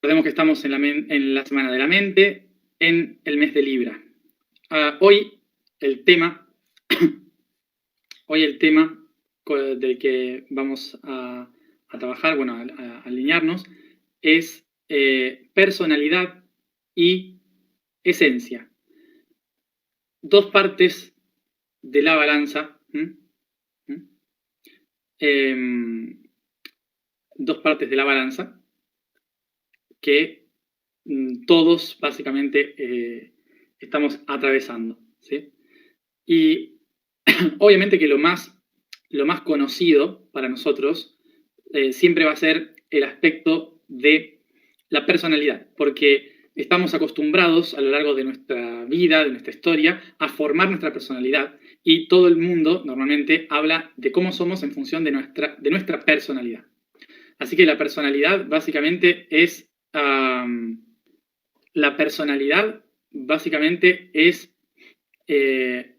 Recordemos que estamos en la Semana de la Mente, en el mes de Libra. Hoy el tema del que vamos a trabajar, bueno, a alinearnos, es personalidad y esencia. Dos partes de la balanza. Dos partes de la balanza que todos básicamente estamos atravesando, ¿sí? Y obviamente que lo más conocido para nosotros siempre va a ser el aspecto de la personalidad, porque estamos acostumbrados a lo largo de nuestra vida, de nuestra historia, a formar nuestra personalidad, y todo el mundo normalmente habla de cómo somos en función de nuestra personalidad. Así que la personalidad básicamente es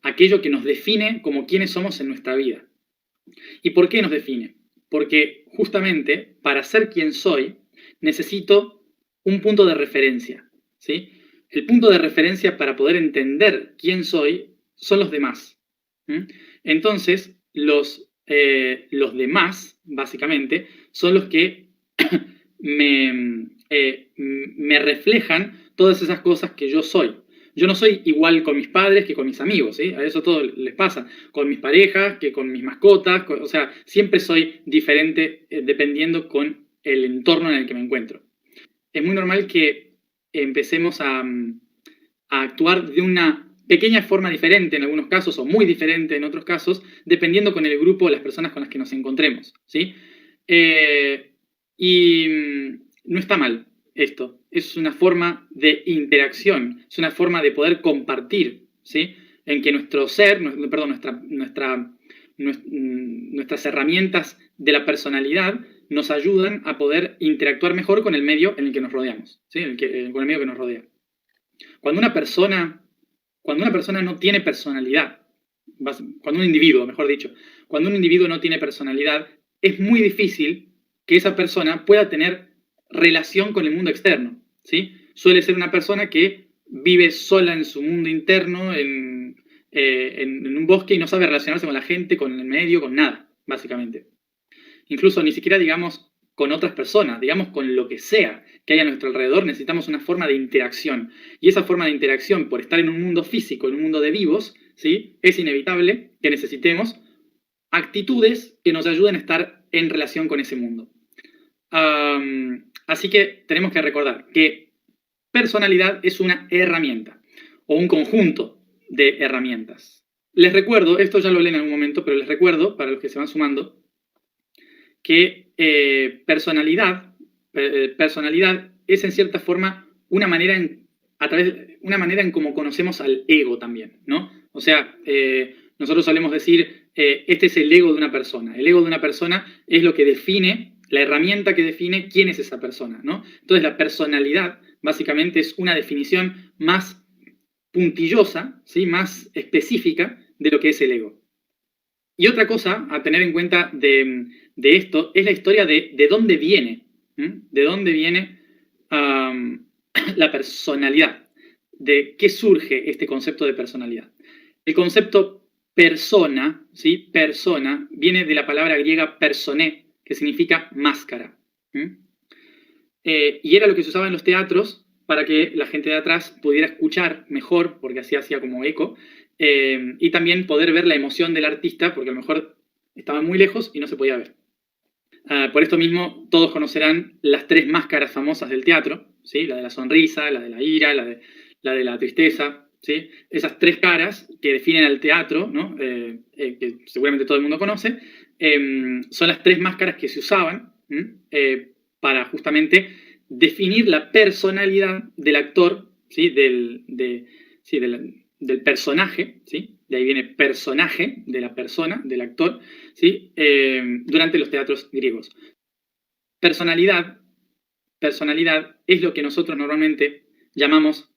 aquello que nos define como quiénes somos en nuestra vida. ¿Y por qué nos define? Porque justamente para ser quien soy necesito un punto de referencia, ¿sí? El punto de referencia para poder entender quién soy son los demás. Entonces, los demás, básicamente, son los que me reflejan todas esas cosas que yo soy. Yo no soy igual con mis padres que con mis amigos, ¿sí? A eso todo les pasa. Con mis parejas, que con mis mascotas, o sea, siempre soy diferente dependiendo con el entorno en el que me encuentro. Es muy normal que empecemos a actuar de una pequeña forma diferente en algunos casos o muy diferente en otros casos, dependiendo con el grupo o las personas con las que nos encontremos, ¿sí? Y no está mal esto, es una forma de interacción, es una forma de poder compartir, ¿sí? En que nuestro ser, nuestras herramientas de la personalidad nos ayudan a poder interactuar mejor con el medio en el que nos rodeamos, ¿sí? Con el medio que nos rodea. Cuando una persona no tiene personalidad, cuando un individuo, mejor dicho, cuando un individuo no tiene personalidad, es muy difícil que esa persona pueda tener relación con el mundo externo, ¿sí? Suele ser una persona que vive sola en su mundo interno, en un bosque, y no sabe relacionarse con la gente, con el medio, con nada, básicamente. Incluso ni siquiera, digamos, con otras personas, digamos, con lo que sea que haya a nuestro alrededor, necesitamos una forma de interacción. Y esa forma de interacción, por estar en un mundo físico, en un mundo de vivos, ¿sí? Es inevitable que necesitemos actitudes que nos ayuden a estar en relación con ese mundo. Así que tenemos que recordar que personalidad es una herramienta o un conjunto de herramientas. Les recuerdo, esto ya lo leí en algún momento, pero les recuerdo, para los que se van sumando, que personalidad es en cierta forma una manera en cómo conocemos al ego también, ¿no? O sea, nosotros solemos decir, este es el ego de una persona. El ego de una persona es lo que define, la herramienta que define quién es esa persona, ¿no? Entonces la personalidad básicamente es una definición más puntillosa, ¿sí? Más específica de lo que es el ego. Y otra cosa a tener en cuenta de esto es la historia de dónde viene, de dónde viene la personalidad, de qué surge este concepto de personalidad. El concepto persona, ¿sí? Persona, viene de la palabra griega personé, que significa máscara. Y era lo que se usaba en los teatros para que la gente de atrás pudiera escuchar mejor, porque así hacía como eco, y también poder ver la emoción del artista, porque a lo mejor estaba muy lejos y no se podía ver. Por esto mismo, todos conocerán las tres máscaras famosas del teatro, ¿sí? La de la sonrisa, la de la ira, la de la tristeza, ¿sí? Esas tres caras que definen al teatro, ¿no? Que seguramente todo el mundo conoce, son las tres máscaras que se usaban para justamente definir la personalidad del actor, ¿sí? Del personaje, ¿sí? De ahí viene personaje, de la persona, del actor, ¿sí? Durante los teatros griegos. Personalidad es lo que nosotros normalmente llamamos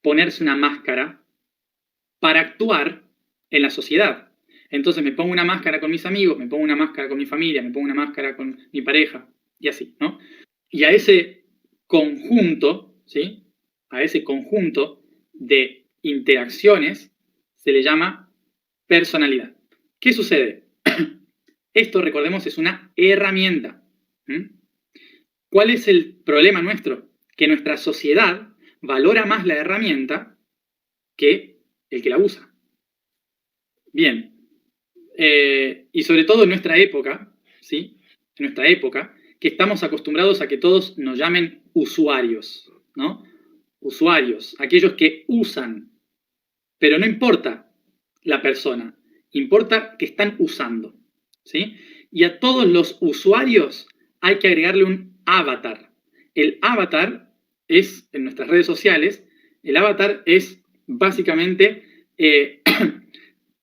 ponerse una máscara para actuar en la sociedad. Entonces me pongo una máscara con mis amigos, me pongo una máscara con mi familia, me pongo una máscara con mi pareja, y así, ¿no? Y a ese conjunto, ¿sí? A ese conjunto de interacciones se le llama personalidad. ¿Qué sucede? Esto, recordemos, es una herramienta. ¿Cuál es el problema nuestro? Que nuestra sociedad valora más la herramienta que el que la usa. Bien. Y sobre todo en nuestra época, ¿sí? En nuestra época, que estamos acostumbrados a que todos nos llamen usuarios, ¿no? Usuarios, aquellos que usan. Pero no importa la persona, importa que están usando, ¿sí? Y a todos los usuarios hay que agregarle un avatar. El avatar es, en nuestras redes sociales, el avatar es básicamente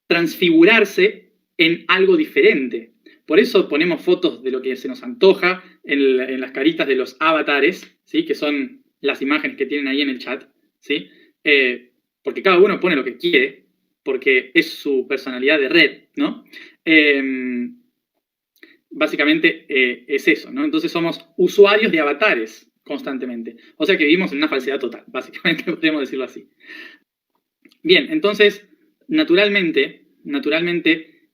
transfigurarse en algo diferente. Por eso ponemos fotos de lo que se nos antoja en las caritas de los avatares, ¿sí? Que son las imágenes que tienen ahí en el chat, ¿sí? Porque cada uno pone lo que quiere, porque es su personalidad de red, ¿no? Básicamente es eso, ¿no? Entonces somos usuarios de avatares constantemente. O sea que vivimos en una falsedad total, básicamente podríamos decirlo así. Bien, entonces, naturalmente,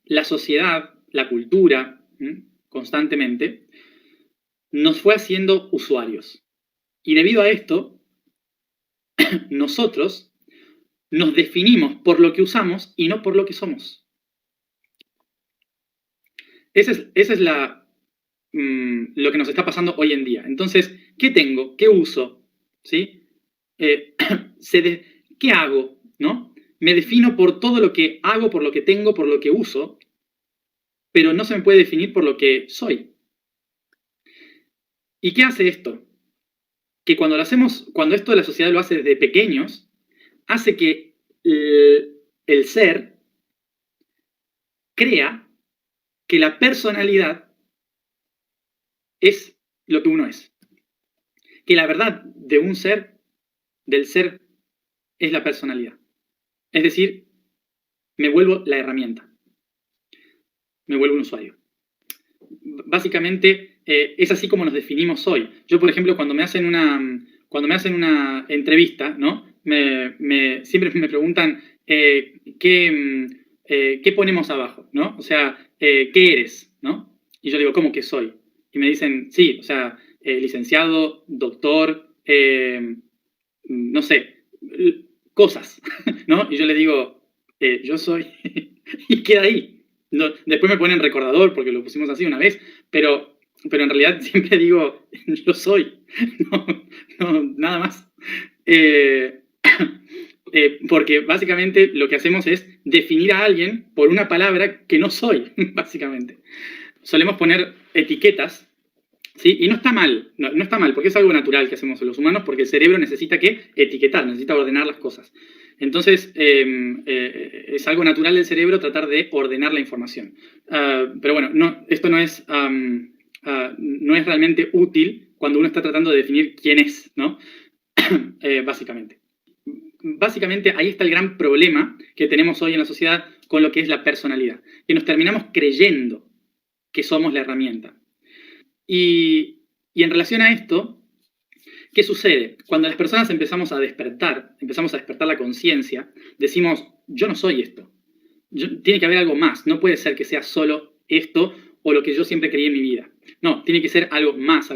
la sociedad, la cultura, constantemente, nos fue haciendo usuarios. Y debido a esto, nosotros nos definimos por lo que usamos y no por lo que somos. Esa es lo que nos está pasando hoy en día. Entonces, ¿qué tengo? ¿Qué uso? ¿Sí? ¿Qué hago? ¿No? Me defino por todo lo que hago, por lo que tengo, por lo que uso, pero no se me puede definir por lo que soy. ¿Y qué hace esto? Que cuando esto de la sociedad lo hace desde pequeños, hace que el ser crea que la personalidad es lo que uno es. Que la verdad de un ser, del ser, es la personalidad. Es decir, me vuelvo la herramienta. Me vuelvo un usuario. Básicamente, es así como nos definimos hoy. Yo, por ejemplo, cuando me hacen una entrevista, ¿no? Siempre me preguntan ¿qué ponemos abajo? ¿No? O sea, ¿qué eres? ¿No? Y yo digo, ¿cómo que soy? Y me dicen, sí, o sea, licenciado, doctor, no sé, cosas, ¿no? Y yo le digo, yo soy, y queda ahí. No, después me ponen recordador porque lo pusimos así una vez, pero en realidad siempre digo, yo soy, no, nada más. Porque básicamente lo que hacemos es definir a alguien por una palabra que no soy, básicamente. Solemos poner etiquetas, ¿sí? Y no está mal, no está mal, porque es algo natural que hacemos los humanos, porque el cerebro necesita etiquetar, necesita ordenar las cosas. Entonces, es algo natural del cerebro tratar de ordenar la información. Pero bueno, esto no es realmente útil cuando uno está tratando de definir quién es, ¿no? Básicamente. Básicamente, ahí está el gran problema que tenemos hoy en la sociedad con lo que es la personalidad. Que nos terminamos creyendo que somos la herramienta. Y en relación a esto, ¿qué sucede? Cuando las personas empezamos a despertar la conciencia, decimos, yo no soy esto. Tiene que haber algo más. No puede ser que sea solo esto o lo que yo siempre creí en mi vida. No, tiene que ser algo más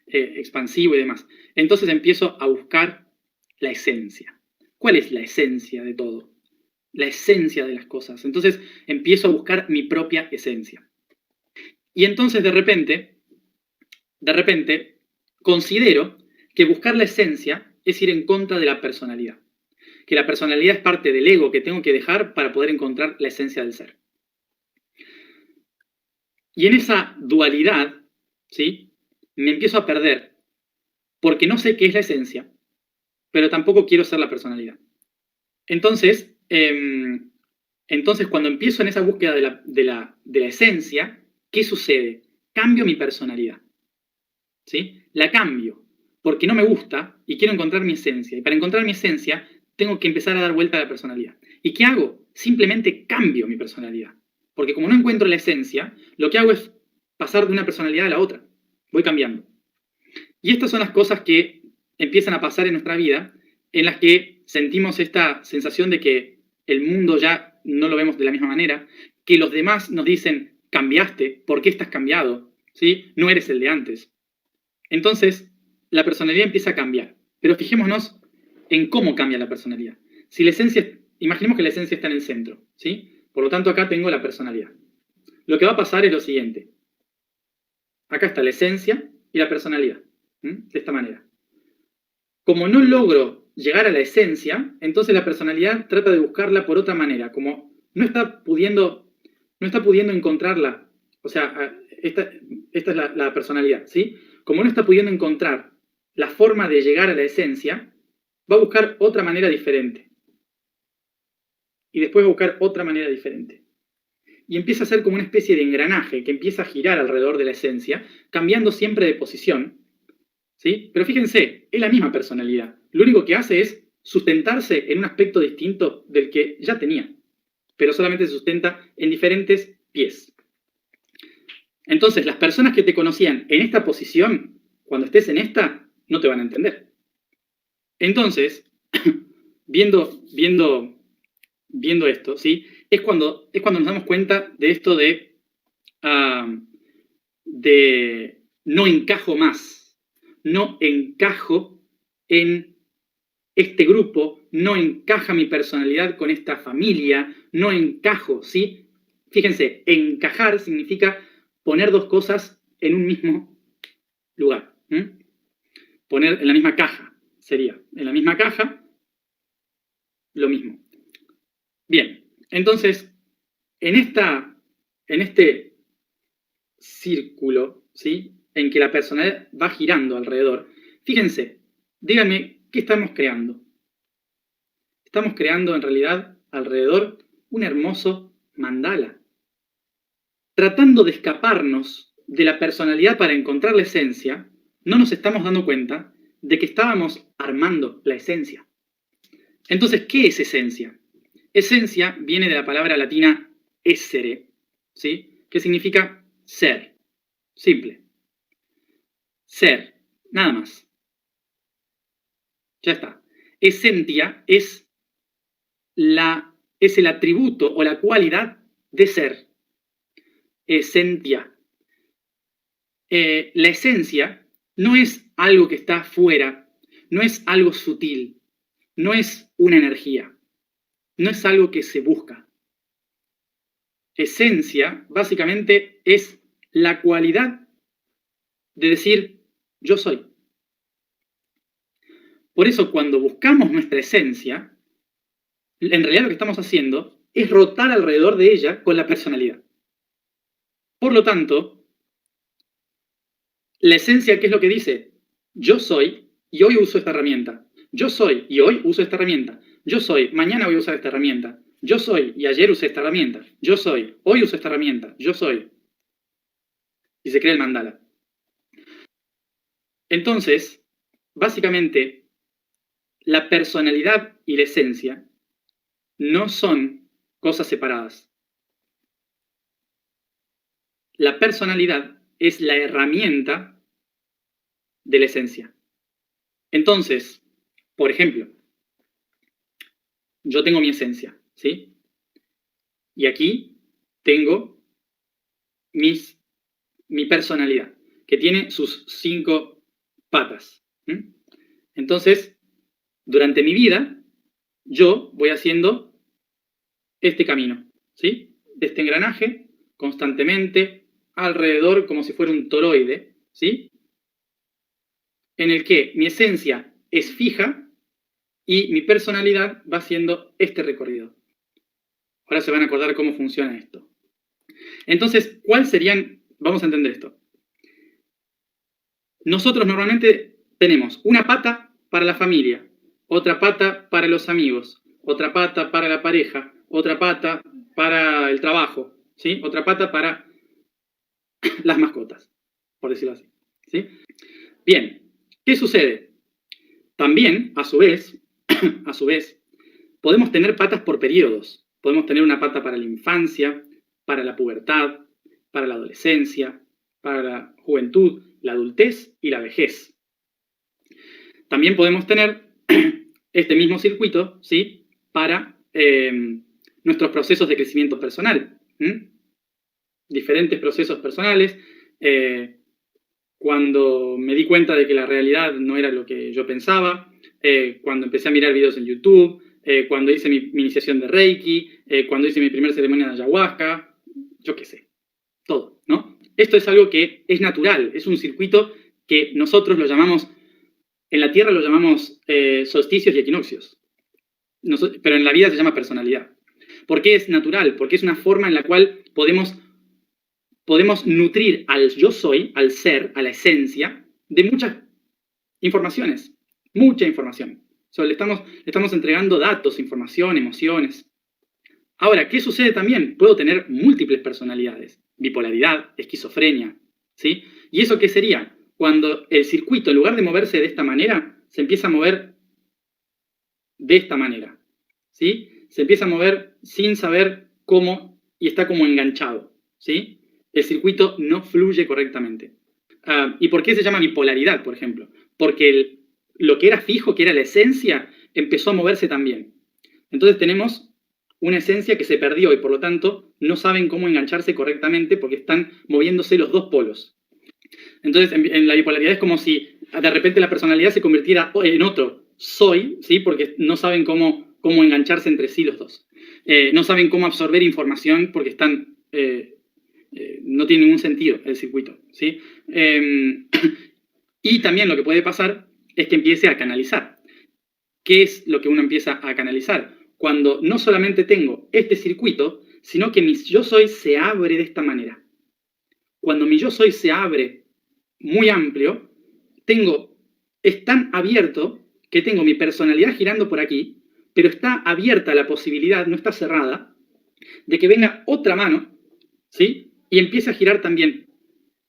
expansivo y demás. Entonces empiezo a buscar la esencia. ¿Cuál es la esencia de todo? La esencia de las cosas. Entonces empiezo a buscar mi propia esencia. Y entonces de repente, considero que buscar la esencia es ir en contra de la personalidad. Que la personalidad es parte del ego que tengo que dejar para poder encontrar la esencia del ser. Y en esa dualidad, ¿sí? Me empiezo a perder porque no sé qué es la esencia, pero tampoco quiero ser la personalidad. Entonces, cuando empiezo en esa búsqueda de la esencia, ¿qué sucede? Cambio mi personalidad. ¿Sí? La cambio porque no me gusta y quiero encontrar mi esencia. Y para encontrar mi esencia, tengo que empezar a dar vuelta a la personalidad. ¿Y qué hago? Simplemente cambio mi personalidad. Porque como no encuentro la esencia, lo que hago es pasar de una personalidad a la otra. Voy cambiando. Y estas son las cosas que empiezan a pasar en nuestra vida, en las que sentimos esta sensación de que el mundo ya no lo vemos de la misma manera, que los demás nos dicen, cambiaste, ¿por qué estás cambiado? ¿Sí? No eres el de antes. Entonces, la personalidad empieza a cambiar. Pero fijémonos en cómo cambia la personalidad. Si la esencia, imaginemos que la esencia está en el centro, ¿sí? Por lo tanto, acá tengo la personalidad. Lo que va a pasar es lo siguiente. Acá está la esencia y la personalidad, de esta manera. Como no logro llegar a la esencia, entonces la personalidad trata de buscarla por otra manera. Como no está pudiendo encontrarla, o sea, esta es la personalidad, ¿sí? Como no está pudiendo encontrar la forma de llegar a la esencia, va a buscar otra manera diferente. Y después va a buscar otra manera diferente. Y empieza a ser como una especie de engranaje que empieza a girar alrededor de la esencia, cambiando siempre de posición, ¿sí? Pero fíjense, es la misma personalidad. Lo único que hace es sustentarse en un aspecto distinto del que ya tenía, pero solamente se sustenta en diferentes pies. Entonces, las personas que te conocían en esta posición, cuando estés en esta, no te van a entender. Entonces, viendo esto, ¿sí? Es cuando nos damos cuenta de esto de no encajo más, no encajo en este grupo, no encaja mi personalidad con esta familia, no encajo, ¿sí? Fíjense, encajar significa poner dos cosas en un mismo lugar. Poner en la misma caja, sería. En la misma caja, lo mismo. Bien, entonces, en este círculo, ¿sí? En que la personalidad va girando alrededor, fíjense, díganme, ¿qué estamos creando? Estamos creando en realidad alrededor un hermoso mandala. Tratando de escaparnos de la personalidad para encontrar la esencia, no nos estamos dando cuenta de que estábamos armando la esencia. Entonces, ¿qué es esencia? Esencia viene de la palabra latina essere, ¿sí? Que significa ser. Simple. Ser. Nada más. Ya está. Esentia es el atributo o la cualidad de ser. Esentia. La esencia no es algo que está fuera, no es algo sutil, no es una energía, no es algo que se busca. Esencia, básicamente, es la cualidad de decir, yo soy. Por eso, cuando buscamos nuestra esencia, en realidad lo que estamos haciendo es rotar alrededor de ella con la personalidad. Por lo tanto, la esencia, ¿qué es lo que dice? Yo soy y hoy uso esta herramienta. Yo soy y hoy uso esta herramienta. Yo soy, mañana voy a usar esta herramienta. Yo soy y ayer usé esta herramienta. Yo soy, hoy uso esta herramienta. Yo soy. Y se crea el mandala. Entonces, básicamente, la personalidad y la esencia no son cosas separadas. La personalidad es la herramienta de la esencia. Entonces, por ejemplo, yo tengo mi esencia, ¿sí? Y aquí tengo mi personalidad, que tiene sus 5 patas. Entonces, durante mi vida, yo voy haciendo este camino, ¿sí? De este engranaje, constantemente, alrededor, como si fuera un toroide, ¿sí? En el que mi esencia es fija y mi personalidad va haciendo este recorrido. Ahora se van a acordar cómo funciona esto. Entonces, ¿cuáles serían? Vamos a entender esto. Nosotros normalmente tenemos una pata para la familia, otra pata para los amigos, otra pata para la pareja, otra pata para el trabajo, ¿sí? Otra pata para las mascotas, por decirlo así, ¿sí? Bien, ¿qué sucede? También, a su vez, podemos tener patas por periodos. Podemos tener una pata para la infancia, para la pubertad, para la adolescencia, para la juventud, la adultez y la vejez. también podemos tener este mismo circuito, ¿sí? Para nuestros procesos de crecimiento personal. Diferentes procesos personales. Cuando me di cuenta de que la realidad no era lo que yo pensaba, cuando empecé a mirar videos en YouTube, cuando hice mi iniciación de Reiki, cuando hice mi primera ceremonia de ayahuasca, yo qué sé, todo, ¿no? Esto es algo que es natural, es un circuito que nosotros lo llamamos, en la Tierra lo llamamos solsticios y equinoccios, pero en la vida se llama personalidad. ¿Por qué es natural? Porque es una forma en la cual podemos nutrir al yo soy, al ser, a la esencia, de muchas informaciones, mucha información. O sea, le estamos entregando datos, información, emociones. Ahora, ¿qué sucede también? Puedo tener múltiples personalidades, bipolaridad, esquizofrenia, ¿sí? ¿Y eso qué sería? Cuando el circuito, en lugar de moverse de esta manera, se empieza a mover de esta manera, ¿sí? Se empieza a mover sin saber cómo y está como enganchado, ¿sí? El circuito no fluye correctamente. ¿Y por qué se llama bipolaridad, por ejemplo? Porque lo que era fijo, que era la esencia, empezó a moverse también. Entonces tenemos una esencia que se perdió y por lo tanto no saben cómo engancharse correctamente porque están moviéndose los dos polos. Entonces en la bipolaridad es como si de repente la personalidad se convirtiera en otro soy, ¿sí? Porque no saben cómo engancharse entre sí los dos. No saben cómo absorber información porque están... no tiene ningún sentido el circuito, ¿sí? Y también lo que puede pasar es que empiece a canalizar. ¿Qué es lo que uno empieza a canalizar? Cuando no solamente tengo este circuito, sino que mi yo soy se abre de esta manera. Cuando mi yo soy se abre muy amplio, es tan abierto que tengo mi personalidad girando por aquí, pero está abierta la posibilidad, no está cerrada, de que venga otra mano, ¿sí? Y empiece a girar también,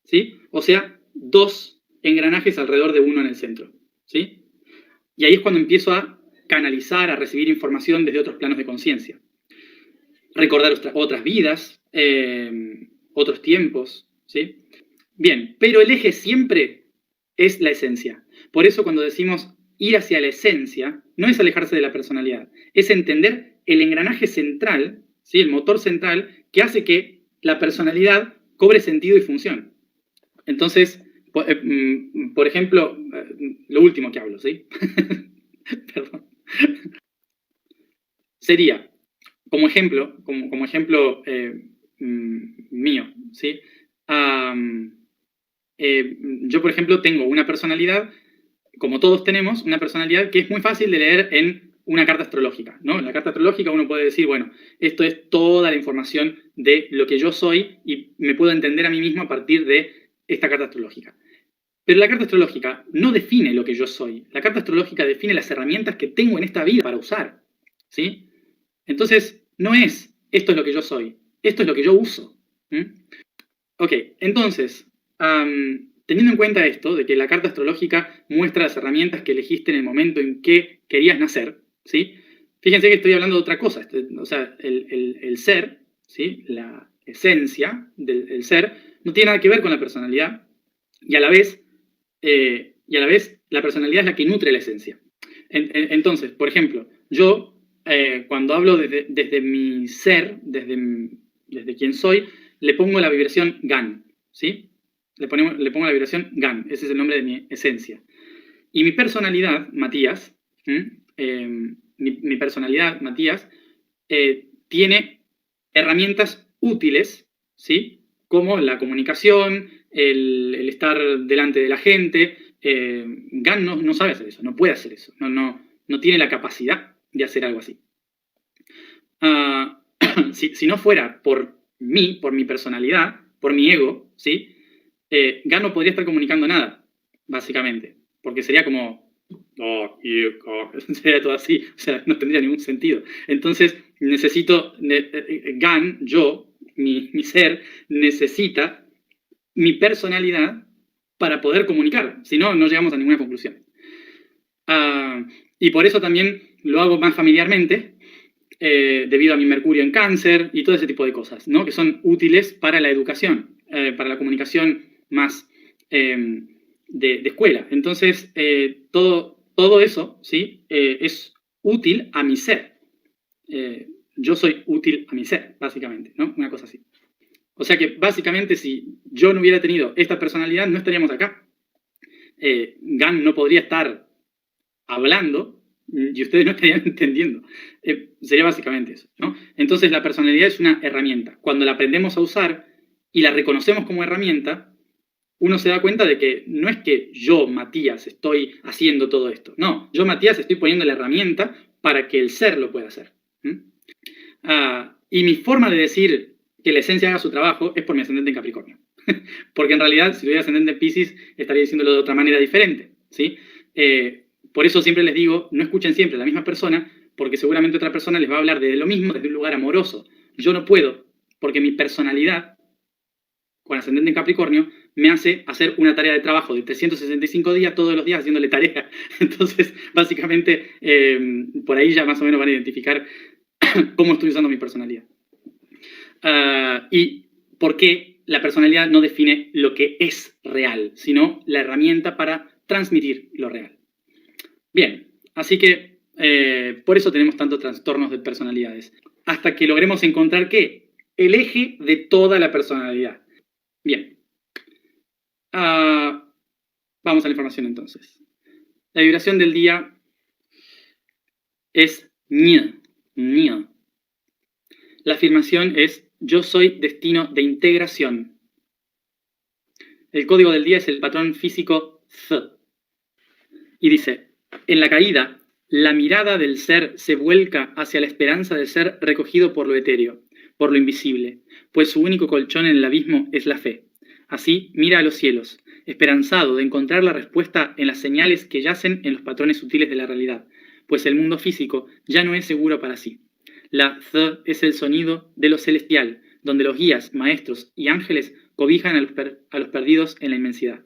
¿sí? O sea, dos engranajes alrededor de uno en el centro, ¿sí? Y ahí es cuando empiezo a canalizar, a recibir información desde otros planos de conciencia. Recordar otras vidas, otros tiempos, ¿sí? Bien, pero el eje siempre es la esencia. Por eso cuando decimos ir hacia la esencia, no es alejarse de la personalidad, es entender el engranaje central, ¿sí? El motor central, que hace que la personalidad cobre sentido y función. Entonces, por ejemplo, lo último que hablo, ¿sí? Perdón. Sería, como ejemplo mío, ¿sí? Yo, por ejemplo, tengo una personalidad, como todos tenemos, una personalidad que es muy fácil de leer en una carta astrológica, ¿no? En la carta astrológica uno puede decir, bueno, esto es toda la información de lo que yo soy y me puedo entender a mí mismo a partir de esta carta astrológica. Pero la carta astrológica no define lo que yo soy. La carta astrológica define las herramientas que tengo en esta vida para usar, ¿sí? Entonces, no es esto es lo que yo soy, esto es lo que yo uso. Ok, entonces, teniendo en cuenta esto, de que la carta astrológica muestra las herramientas que elegiste en el momento en que querías nacer, ¿sí? Fíjense que estoy hablando de otra cosa, o sea, el ser, ¿sí? La esencia del ser no tiene nada que ver con la personalidad y a la vez la personalidad es la que nutre la esencia. Entonces, por ejemplo, yo cuando hablo desde mi ser, desde quien soy, le pongo la vibración GAN, ¿sí? Le pongo la vibración GAN, ese es el nombre de mi esencia. Y mi personalidad, Matías, mi personalidad, Matías, tiene herramientas útiles, ¿sí? Como la comunicación, el estar delante de la gente. GAN no sabe hacer eso, no puede hacer eso, no tiene la capacidad de hacer algo así. Si no fuera por mí, por mi personalidad, por mi ego, ¿sí? GAN no podría estar comunicando nada, básicamente, porque sería como, sería todo así, o sea, no tendría ningún sentido. Entonces, necesito, GAN, yo, mi ser, necesita mi personalidad para poder comunicar, si no, no llegamos a ninguna conclusión. Y por eso también lo hago más familiarmente, debido a mi Mercurio en Cáncer y todo ese tipo de cosas, ¿no? Que son útiles para la educación, para la comunicación más de escuela. Entonces, todo todo eso, ¿sí? Es útil a mi ser. Yo soy útil a mi ser, básicamente, ¿no? Una cosa así. O sea que, básicamente, si yo no hubiera tenido esta personalidad, no estaríamos acá. Gan no podría estar hablando y ustedes no estarían entendiendo. Sería básicamente eso, ¿no? Entonces, la personalidad es una herramienta. Cuando la aprendemos a usar y la reconocemos como herramienta, uno se da cuenta de que no es que yo, Matías, estoy haciendo todo esto. No, yo, Matías, estoy poniendo la herramienta para que el ser lo pueda hacer. Y mi forma de decir que la esencia haga su trabajo es por mi ascendente en Capricornio. Porque en realidad, si tuviera ascendente en Piscis, estaría diciéndolo de otra manera diferente, ¿sí? Por eso siempre les digo, no escuchen siempre a la misma persona, porque seguramente otra persona les va a hablar de lo mismo desde un lugar amoroso. Yo no puedo, porque mi personalidad, con ascendente en Capricornio, me hace hacer una tarea de trabajo de 365 días, todos los días haciéndole tarea. Entonces, básicamente, por ahí ya más o menos van a identificar cómo estoy usando mi personalidad. Y por qué la personalidad no define lo que es real, sino la herramienta para transmitir lo real. Bien, así que por eso tenemos tantos trastornos de personalidades. Hasta que logremos encontrar, ¿qué? El eje de toda la personalidad. Bien. Vamos a la información entonces. La vibración del día es Ñe. Ñe. La afirmación es yo soy destino de integración. El código del día es el patrón físico Z. Y dice, en la caída, la mirada del ser se vuelca hacia la esperanza de ser recogido por lo etéreo, por lo invisible, pues su único colchón en el abismo es la fe. Así, mira a los cielos, esperanzado de encontrar la respuesta en las señales que yacen en los patrones sutiles de la realidad, pues el mundo físico ya no es seguro para sí. La Z es el sonido de lo celestial, donde los guías, maestros y ángeles cobijan a los perdidos en la inmensidad.